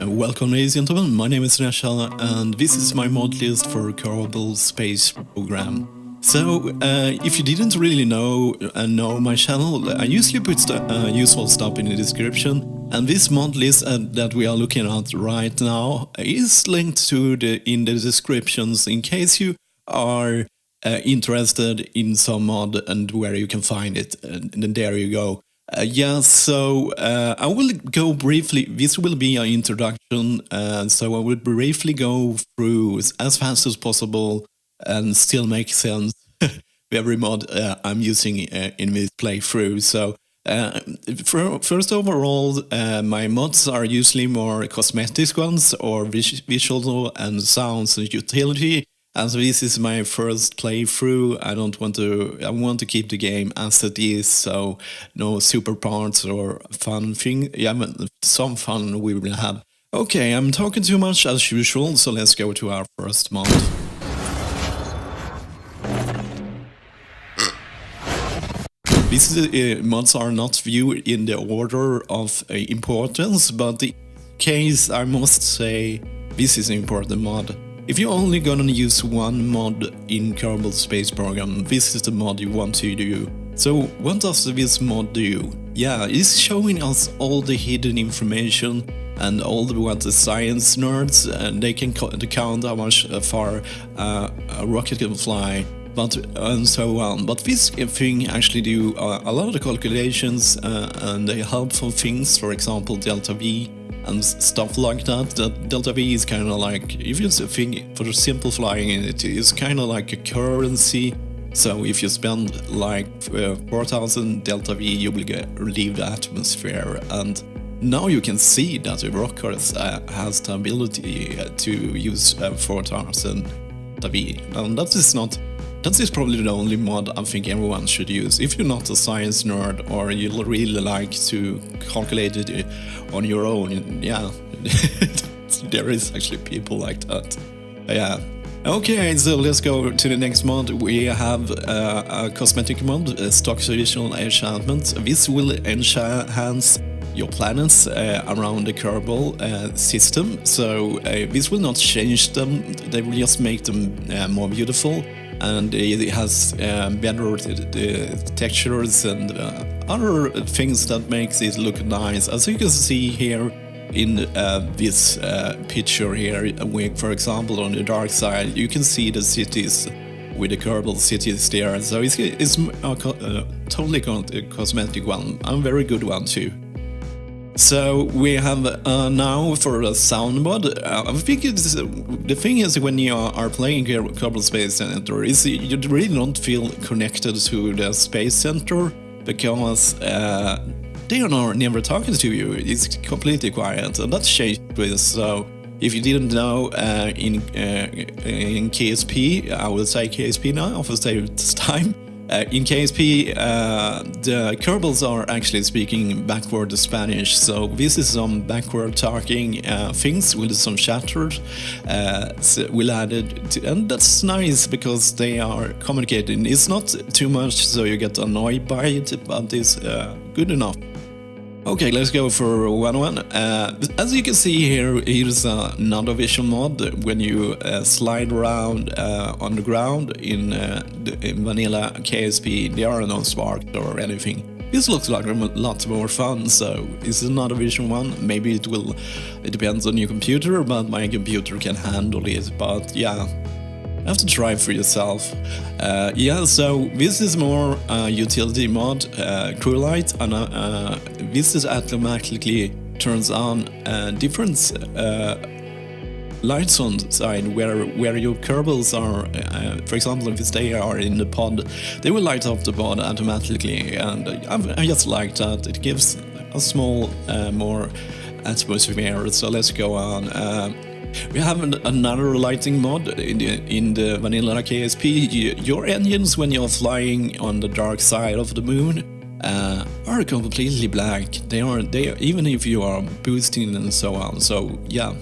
Welcome, ladies and gentlemen. My name is Rashal, and this is my Modlist for Kerbal Space Program. So, if you didn't really know my channel, I usually put useful stuff in the description. And this mod list that we are looking at right now is linked to in the descriptions in case you are interested in some mod and where you can find it. And there you go. So I will go briefly. This will be an introduction, so I will briefly go through as fast as possible and still make sense every mod I'm using in this playthrough. So first overall, my mods are usually more cosmetic ones or visual and sounds and utility. As this is my first playthrough, I want to keep the game as it is, so no super parts or fun thing. Yeah, but some fun we will have. Okay, I'm talking too much as usual, so let's go to our first mod. These mods are not viewed in the order of importance, but in case I must say this is an important mod. If you're only gonna use one mod in Kerbal Space Program, this is the mod you want to do. So what does this mod do? Yeah, it's showing us all the hidden information and all the science nerds, and they can count how much far a rocket can fly, and so on. But this thing actually do a lot of the calculations and the helpful things, for example delta V and stuff like that. That delta V is kind of like, if you think for simple flying, it is kind of like a currency. So if you spend like 4,000 delta V, you will leave the atmosphere, and now you can see that the rocket has the ability to use 4,000 delta V, and that is probably the only mod I think everyone should use. If you're not a science nerd or you really like to calculate it on your own, yeah, there is actually people like that. Yeah. Okay, so let's go to the next mod. We have a cosmetic mod, a stock traditional enchantment. This will enhance your planets around the Kerbal system. So this will not change them, they will just make them more beautiful. And it has better textures and other things that makes it look nice. As you can see here in this picture here, for example, on the dark side, you can see the cities with the Kerbal cities there. So it's a totally cosmetic one, a very good one too. So we have now for a sound mod. I think the thing is, when you are playing Kerbal Space Center, is you really don't feel connected to the Space Center because they are never talking to you. It's completely quiet, and that's changed with. So if you didn't know, in KSP, I will say KSP now. I will say this time. In KSP, the Kerbals are actually speaking backward Spanish, so this is some backward talking things with some chatter. We'll add it, and that's nice because they are communicating. It's not too much, so you get annoyed by it, but it's good enough. Okay, let's go for one. As you can see here, here's another visual mod. When you slide around on the ground in vanilla KSP, there are no sparks or anything. This looks like a lot more fun, so it's another visual one. Maybe it depends on your computer, but my computer can handle it. But yeah, you have to try for yourself. Yeah, so this is more utility mod, crew light, and this is automatically turns on different lights on the side where your Kerbals are. For example, if they are in the pod, they will light up the pod automatically, and I just like that. It gives a small more atmosphere. So let's go on. We have another lighting mod in the vanilla KSP. Your engines, when you're flying on the dark side of the moon, are completely black. They are even if you are boosting and so on. So yeah,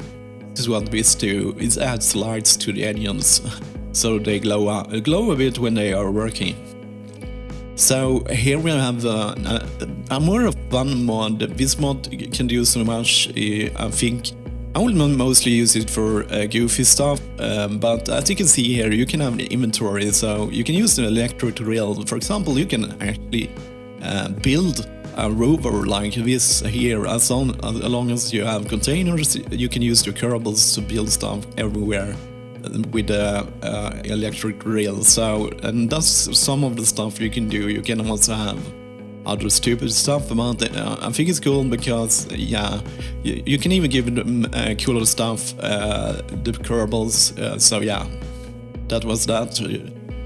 this is what this do. It adds lights to the engines, so they glow a bit when they are working. So here we have a more fun mod. This mod can do so much. I think I will mostly use it for goofy stuff, but as you can see here, you can have an inventory, so you can use an electric rail. For example, you can actually build a rover like this here. As long as you have containers, you can use your kerbals to build stuff everywhere with the electric rail. So, and that's some of the stuff you can do. You can also have other stupid stuff about it. I think it's cool because, yeah, you can even give them cooler stuff, the kerbals. So yeah, that was that.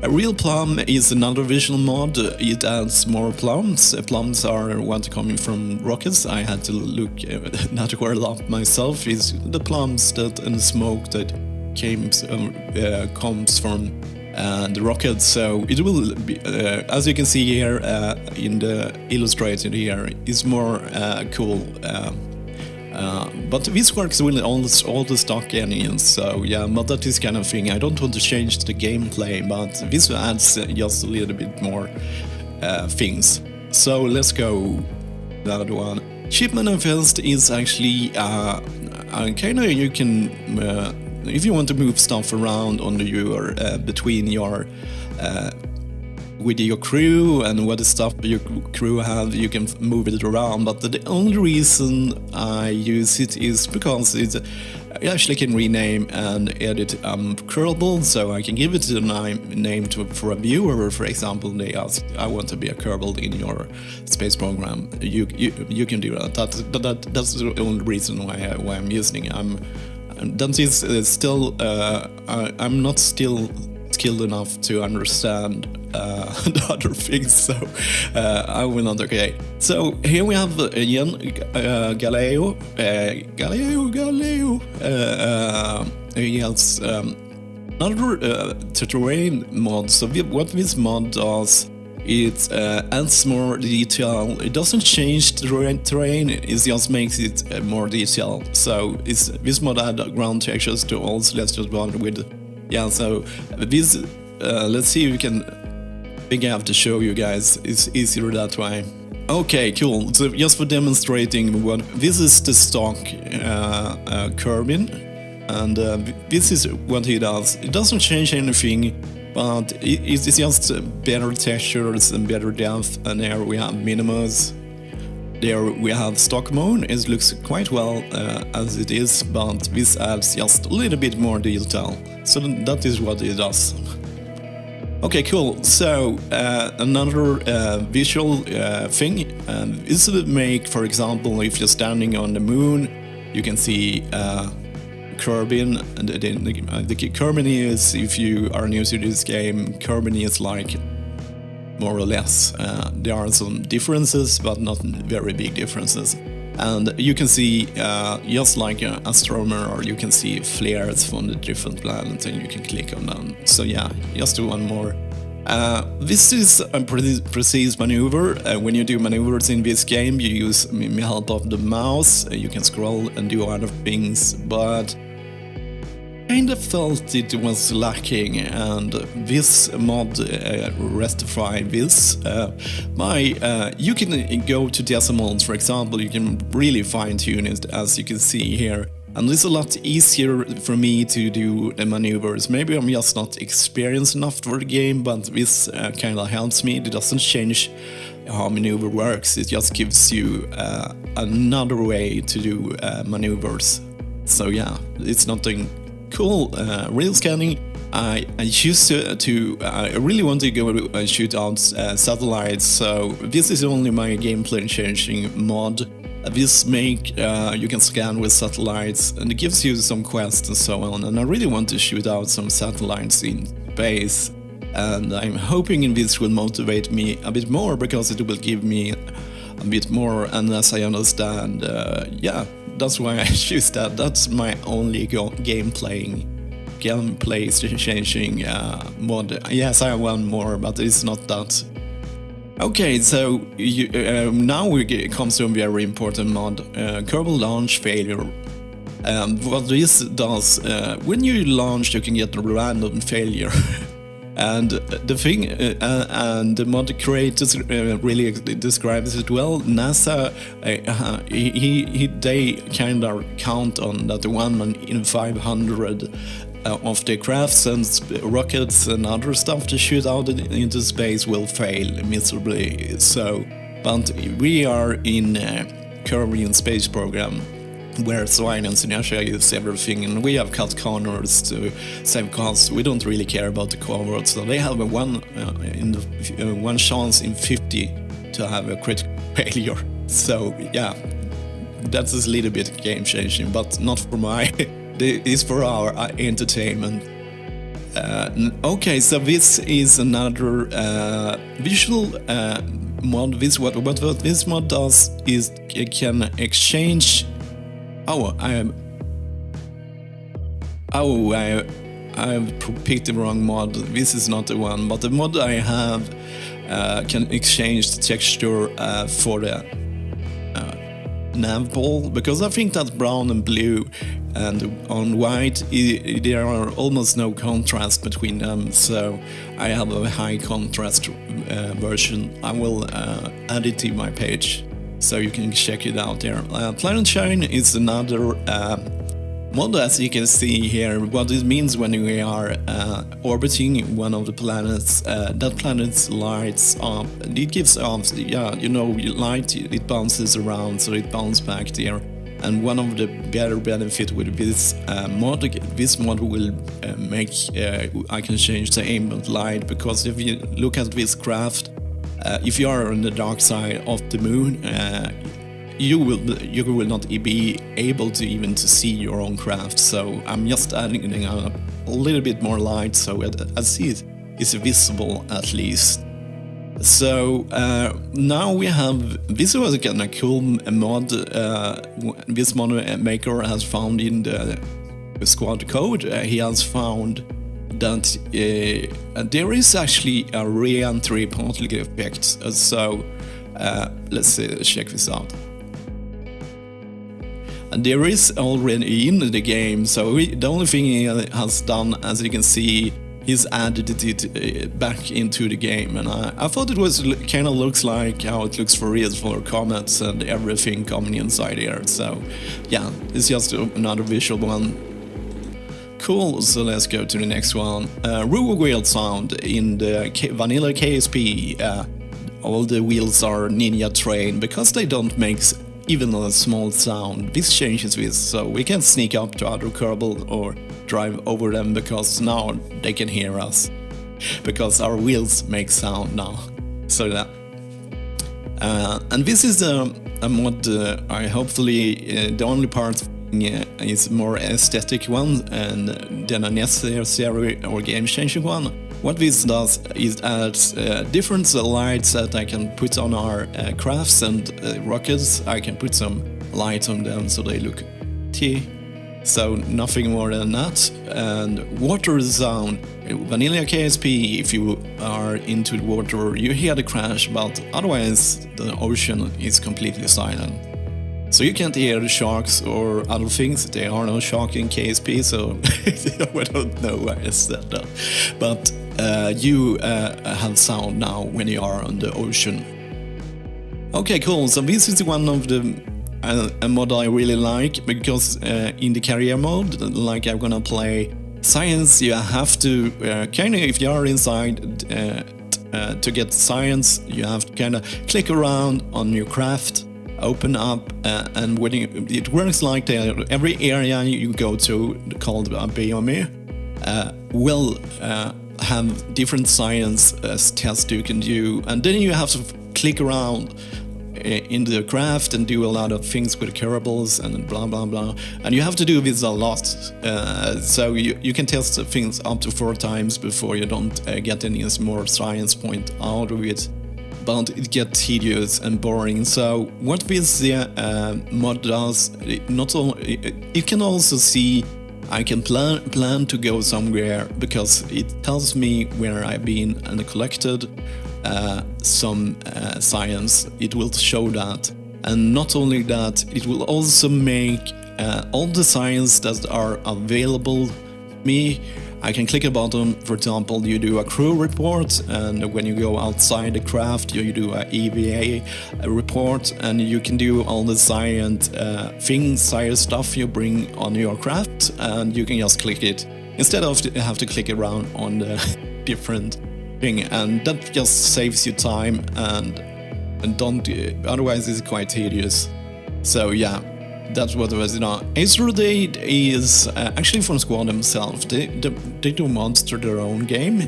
A real plum is another visual mod. It adds more plums. Plums are what coming from rockets. I had to look that word up myself. It's the plums that and the smoke that comes from the rocket. So it will be, as you can see here in the illustrated here, is more cool. But this works with all the stock engines, so yeah, but that is kind of thing. I don't want to change the gameplay, but this adds just a little bit more things. So let's go the other one. Ship manifest is actually kind of, you can if you want to move stuff around on your between your with your crew and what the stuff your crew have, you can move it around. But the only reason I use it is because I actually can rename and edit Kerbal, so I can give it a name for a viewer. For example, they ask, I want to be a Kerbal in your space program. You can do that. That's the only reason why I'm using it. That is still I'm not still skilled enough to understand the other things, so I will not. Okay, so here we have again Galileo. He has another terrain mod. So what this mod does, it adds more detail. It doesn't change the terrain, it just makes it more detail. So this mod add ground textures to all celestial bond with. Yeah, so this, let's see if we can, I think I have to show you guys, it's easier that way. Okay, cool, so just for demonstrating what, this is the stock Kerbin, and this is what he does. It doesn't change anything, but it's just better textures and better depth, and there we have minimus. There we have stock mode. It looks quite well as it is, but this adds just a little bit more detail. So that is what it does. Okay, cool. So another visual thing is to make, for example, if you're standing on the moon, you can see Kerbin. And the Kerbin is, if you are new to this game, Kerbin is like, more or less. There are some differences, but not very big differences. And you can see, just like an astronomer, or you can see flares from the different planets, and you can click on them. So yeah, just do one more. This is a precise maneuver. When you do maneuvers in this game, you use the help of the mouse. You can scroll and do other things, but I kind of felt it was lacking, and this mod rectify this by you can go to decimals. For example, you can really fine-tune it, as you can see here, and it's a lot easier for me to do the maneuvers. Maybe I'm just not experienced enough for the game, but this kind of helps me. It doesn't change how maneuver works, it just gives you another way to do maneuvers. So yeah, it's nothing cool. Real scanning. I used to I really want to go and shoot out satellites, so this is only my gameplay changing mod. This make you can scan with satellites, and it gives you some quests and so on, and I really want to shoot out some satellites in space, and I'm hoping this will motivate me a bit more, because it will give me a bit more, and as I understand, yeah, that's why I choose that. That's my only gameplay changing mod. Yes, I have one more, but it's not that. Okay, so now we come to a very important mod, Kerbal launch failure. What this does, when you launch, you can get a random failure. And the thing, and the mod creators really describes it well. NASA, they kind of count on that 1 in 500 of the crafts and rockets and other stuff to shoot out into space will fail miserably. So, but we are in Kerbal Space Program, where science inertia is everything, and we have cut corners to save costs. We don't really care about the cohorts, so they have one chance in 50 to have a critical failure. So yeah, that's a little bit game changing, but not for my. It's for our entertainment. Okay, so this is another visual mod. What this mod does is it can exchange. I picked the wrong mod. This is not the one, but the mod I have can exchange the texture for the nav ball, because I think that brown and blue and on white there are almost no contrast between them, so I have a high contrast version. I will add it to my page, so you can check it out there. Planet Shine is another mod, as you can see here. What it means when we are orbiting one of the planets, that planet's lights up. It gives off, light, it bounces around, so it bounces back there. And one of the better benefits with this mod will make I can change the ambient light, because if you look at this craft, if you are on the dark side of the moon, you will not be able to even to see your own craft. So I'm just adding a little bit more light, so I see it is visible at least. So now we have, this was a kind of cool mod. This mod maker has found in the squad code. He has found that there is actually a re-entry particle effect. So let's check this out. And there is already in the game, so the only thing he has done, as you can see, he's added it back into the game. And I thought it was kind of looks like how it looks for real, for comets and everything coming inside here. So yeah, it's just another visual one. Cool, so let's go to the next one. Rear wheel sound in the vanilla KSP. All the wheels are ninja trained, because they don't make even a small sound. This changes this, so we can sneak up to other Kerbal or drive over them, because now they can hear us, because our wheels make sound now. So that, and this is a mod. I hopefully the only part is more aesthetic one and then a necessary or game changing one. What this does is adds different lights that I can put on our crafts and rockets. I can put some light on them so they look pretty. So nothing more than that. And water sound. Vanilla KSP, if you are into the water, you hear the crash, but otherwise the ocean is completely silent. So you can't hear the sharks or other things. There are no sharks in KSP, so I don't know why I said that. But you have sound now when you are on the ocean. Okay, cool. So this is one of the a mod I really like, because in the career mode, like I'm gonna play science, you have to kind of, if you are inside to get science, you have to kind of click around on your craft, open up, and when it works like that, every area you go to, called a biome, will have different science tests you can do, and then you have to click around in the craft and do a lot of things with kerbals and blah blah blah, and you have to do this a lot, so you can test things up to 4 times before you don't get any more science point out of it, but it gets tedious and boring. So what this mod does, it can also see I can plan to go somewhere, because it tells me where I've been and collected some science. It will show that, and not only that, it will also make all the science that are available to me I can click a button. For example, you do a crew report, and when you go outside the craft, you do a EVA report, and you can do all the science stuff you bring on your craft, and you can just click it instead of have to click around on the different thing, and that just saves you time and don't. Otherwise, it's quite tedious. So yeah. That's what it was. Astrode is actually from Squad themselves. They do mods to their own game.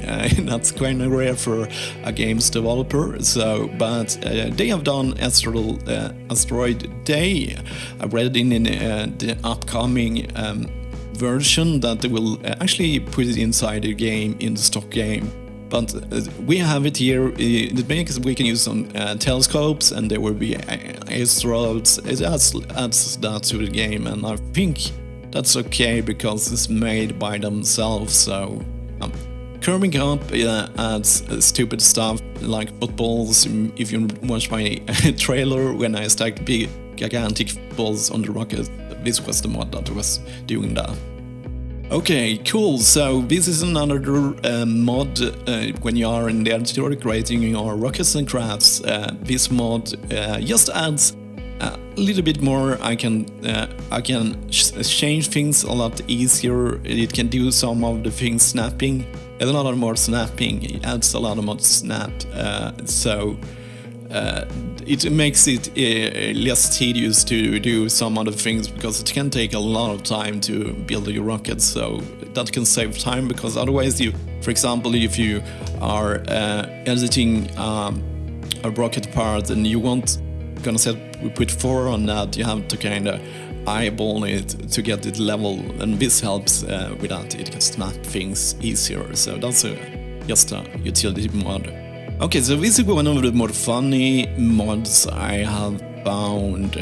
That's kind of rare for a games developer. So, but they have done Asteroid Day. I read in the upcoming version that they will actually put it inside the game, in the stock game. But we have it here. It makes we can use some telescopes, and there will be asteroids. It adds that to the game, and I think that's okay because it's made by themselves. So Curving Up adds stupid stuff like footballs. If you watch my trailer when I stacked big gigantic footballs on the rocket, this was the mod that was doing that. Okay, cool. So this is another mod when you are in the editor creating your rockets and crafts. This mod just adds a little bit more. I can change things a lot easier. It can do some of the things snapping. A lot more snapping. It adds a lot more snap. It makes it less tedious to do some other things because it can take a lot of time to build your rockets, so that can save time because otherwise you, for example, if you are editing a rocket part and you want gonna put 4 on that, you have to kind of eyeball it to get it level, and this helps with that. It can snap things easier, so that's just a utility mod. Okay, so this is one of the more funny mods I have found.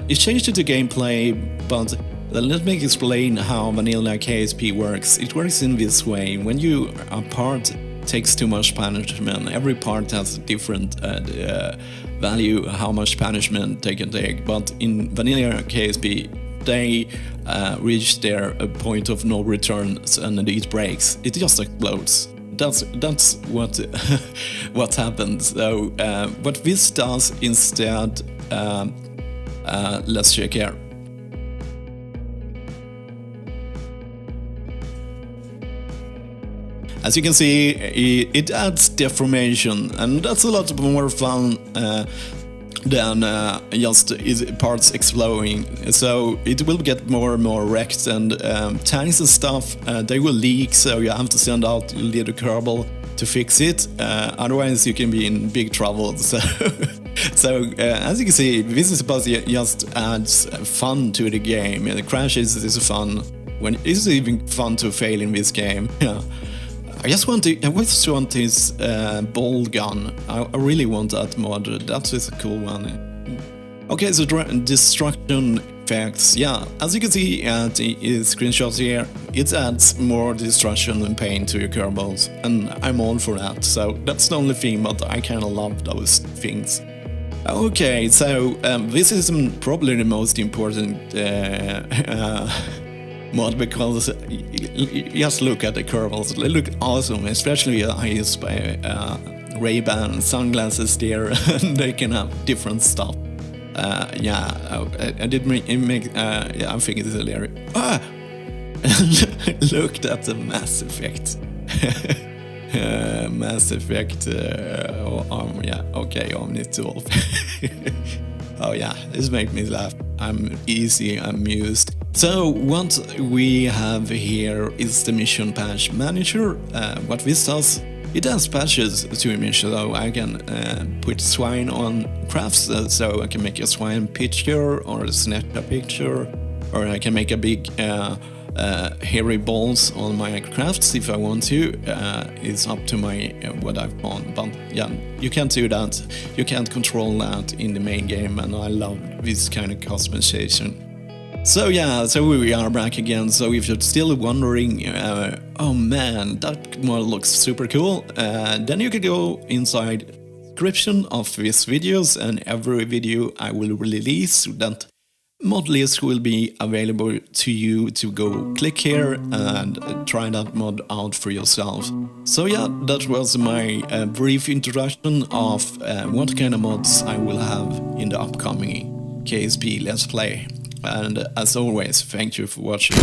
It changed it to gameplay, but let me explain how vanilla KSP works. It works in this way. When a part takes too much punishment, every part has a different value, how much punishment they can take. But in vanilla KSP, they reach their point of no return and it breaks. It just explodes. That's what what happens. So what this does instead, let's check here. As you can see, it adds deformation, and that's a lot more fun than just parts exploding. So it will get more and more wrecked, and tanks and stuff, they will leak, so you have to send out a little Kerbal to fix it. Otherwise you can be in big trouble. So, as you can see, this is supposed to just adds fun to the game. The crashes is fun. It's even fun to fail in this game. Yeah. I just want this ball gun. I really want that mod. That is a cool one. Okay, so destruction effects. Yeah, as you can see at the screenshots here, it adds more destruction and pain to your kerbals, and I'm all for that. So that's the only thing, but I kind of love those things. Okay, so this is probably the most important mod, because just look at the kerbals. They look awesome, especially I use Ray-Ban sunglasses there, and they can have different stuff. I did make I think it's hilarious. Look at the Mass Effect. Mass Effect Omni-tool. Oh yeah, this makes me laugh. I'm easy amused. So what we have here is the mission patch manager. What this does, it adds patches to a mission, so I can put swine on crafts, so I can make a swine picture or a snapshot picture, or I can make a big hairy balls on my crafts if I want to. It's up to my what I've found, but yeah, you can't do that. You can't control that in the main game, and I love this kind of customization. So yeah, so we are back again. So if you're still wondering, oh man, that mod looks super cool, then you can go inside description of these videos, and every video I will release that Modlist will be available to you to go click here and try that mod out for yourself. So yeah, that was my brief introduction of what kind of mods I will have in the upcoming KSP Let's Play. And as always, thank you for watching.